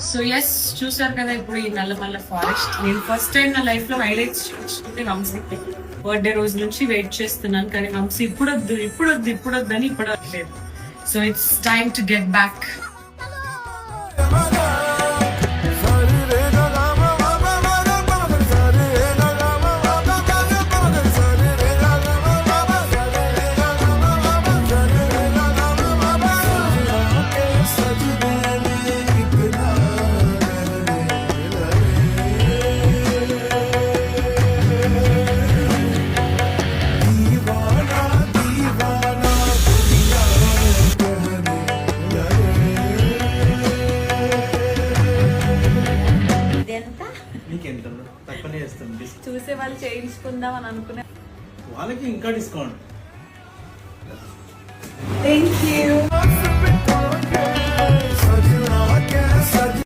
So yes చూసారు కదా ఇప్పుడు ఈ నల్లమల్ల ఫారెస్ట్. నేను ఫస్ట్ టైం నా లైఫ్ లో హైలైట్స్ చూసుకుంటే వంశీ బర్త్డే రోజు నుంచి వెయిట్ చేస్తున్నాను, కానీ వంశీ ఇప్పుడు వద్దు అని ఇప్పుడు లేదు. So it's time to get back. చూసే వాళ్ళు చేయించుకుందాం అని అనుకునే వాళ్ళకి ఇంకా డిస్కౌంట్. Thank you.